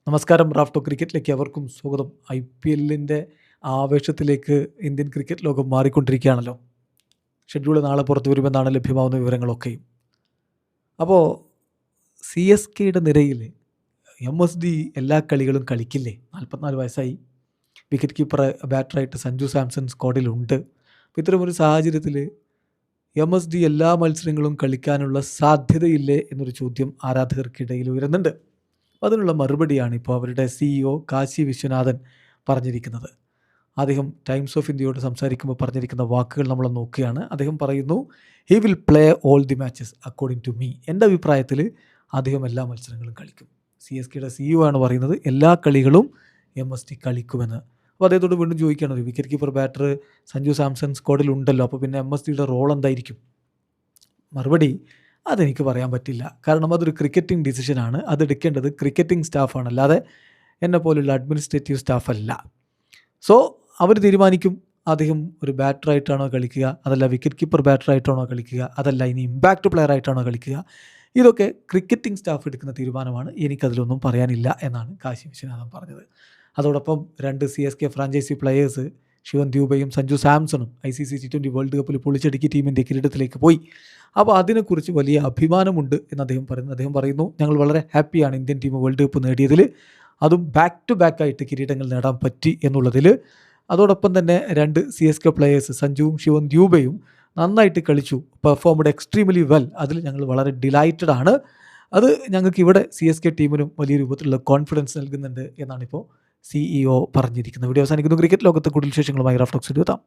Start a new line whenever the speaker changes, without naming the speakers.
നമസ്കാരം. റാഫ്റ്റോ ക്രിക്കറ്റിലേക്ക് അവർക്കും സ്വാഗതം. IPLൻ്റെ ആവേശത്തിലേക്ക് ഇന്ത്യൻ ക്രിക്കറ്റ് ലോകം മാറിക്കൊണ്ടിരിക്കുകയാണല്ലോ. ഷെഡ്യൂൾ നാളെ പുറത്തു വരുമെന്നാണ് ലഭ്യമാവുന്ന വിവരങ്ങളൊക്കെയും. അപ്പോൾ CSKയുടെ നിരയിൽ MSD എല്ലാ കളികളും കളിക്കില്ലേ? 44 വയസ്സായി. വിക്കറ്റ് കീപ്പർ ബാറ്ററായിട്ട് സഞ്ജു സാംസൺ സ്ക്വാഡിലുണ്ട്. അപ്പോൾ ഇത്തരമൊരു സാഹചര്യത്തിൽ MSD എല്ലാ മത്സരങ്ങളും കളിക്കാനുള്ള സാധ്യതയില്ലേ എന്നൊരു ചോദ്യം ആരാധകർക്കിടയിൽ ഉയരുന്നുണ്ട്. അതിനുള്ള മറുപടിയാണ് ഇപ്പോൾ അവരുടെ CEO കാശി വിശ്വനാഥൻ പറഞ്ഞിരിക്കുന്നത്. അദ്ദേഹം ടൈംസ് ഓഫ് ഇന്ത്യയോട് സംസാരിക്കുമ്പോൾ പറഞ്ഞിരിക്കുന്ന വാക്കുകൾ നമ്മൾ നോക്കുകയാണ്. അദ്ദേഹം പറയുന്നു, he will play all the matches according to me. എൻ്റെ അഭിപ്രായത്തിൽ അദ്ദേഹം എല്ലാ മത്സരങ്ങളും കളിക്കും. CSKയുടെ CEO ആണ് പറയുന്നത് എല്ലാ കളികളും MSD കളിക്കുമെന്ന്. അപ്പോൾ അദ്ദേഹത്തോട് വീണ്ടും ചോദിക്കുകയാണ്, ഒരു wicket keeper batter Sanju Samson സ്ക്വാഡിൽ ഉണ്ടല്ലോ, അപ്പോൾ പിന്നെ MSDയുടെ റോൾ എന്തായിരിക്കും? മറുപടി, അതെനിക്ക് പറയാൻ പറ്റില്ല. കാരണം അതൊരു ക്രിക്കറ്റിംഗ് ഡിസിഷനാണ്. അതെടുക്കേണ്ടത് ക്രിക്കറ്റിംഗ് സ്റ്റാഫാണ്, അല്ലാതെ എന്നെ പോലുള്ള അഡ്മിനിസ്ട്രേറ്റീവ് സ്റ്റാഫല്ല. സോ അവർ തീരുമാനിക്കും അദ്ദേഹം ഒരു ബാറ്ററായിട്ടാണോ കളിക്കുക, അതല്ല വിക്കറ്റ് കീപ്പർ ബാറ്ററായിട്ടാണോ കളിക്കുക, അതല്ല ഇനി ഇമ്പാക്റ്റ് പ്ലെയർ ആയിട്ടാണോ കളിക്കുക. ഇതൊക്കെ ക്രിക്കറ്റിംഗ് സ്റ്റാഫ് എടുക്കുന്ന തീരുമാനമാണ്. എനിക്കതിലൊന്നും പറയാനില്ല എന്നാണ് കാശി വിശ്വനാഥൻ പറഞ്ഞത്. അതോടൊപ്പം 2 CSK ഫ്രാഞ്ചൈസി പ്ലെയേഴ്സ് ശിവൻ ദ്യൂബയും സഞ്ജു സാംസണും ICC T20 വേൾഡ് കപ്പിൽ പൊളിച്ചടുക്കി ടീമിൻ്റെ കിരീടത്തിലേക്ക് പോയി. അപ്പോൾ അതിനെക്കുറിച്ച് വലിയ അഭിമാനമുണ്ട് എന്ന് അദ്ദേഹം പറയുന്നു, ഞങ്ങൾ വളരെ ഹാപ്പിയാണ് ഇന്ത്യൻ ടീം വേൾഡ് കപ്പ് നേടിയതിൽ, അതും ബാക്ക് ടു ബാക്ക് ആയിട്ട് കിരീടങ്ങൾ നേടാൻ പറ്റി എന്നുള്ളതിൽ. അതോടൊപ്പം തന്നെ 2 CSK പ്ലെയേഴ്സ് സഞ്ജുവും ശിവൻ ദ്യൂബയും നന്നായിട്ട് കളിച്ചു, പെർഫോംഡ് എക്സ്ട്രീംലി വെൽ. അതിൽ ഞങ്ങൾ വളരെ ഡിലൈറ്റഡ് ആണ്. അത് ഞങ്ങൾക്ക് ഇവിടെ CSK ടീമിനും വലിയ രൂപത്തിലുള്ള കോൺഫിഡൻസ് നൽകുന്നുണ്ട് എന്നാണ് ഇപ്പോൾ CEO പറഞ്ഞിരിക്കുന്നത്. വീഡിയോ അവസാനിക്കുന്നു. ക്രിക്കറ്റ് ലോകത്തെ കൂടുതൽ വിശേഷങ്ങളുമായി റാഫ്റ്റോക്സ് എത്താം.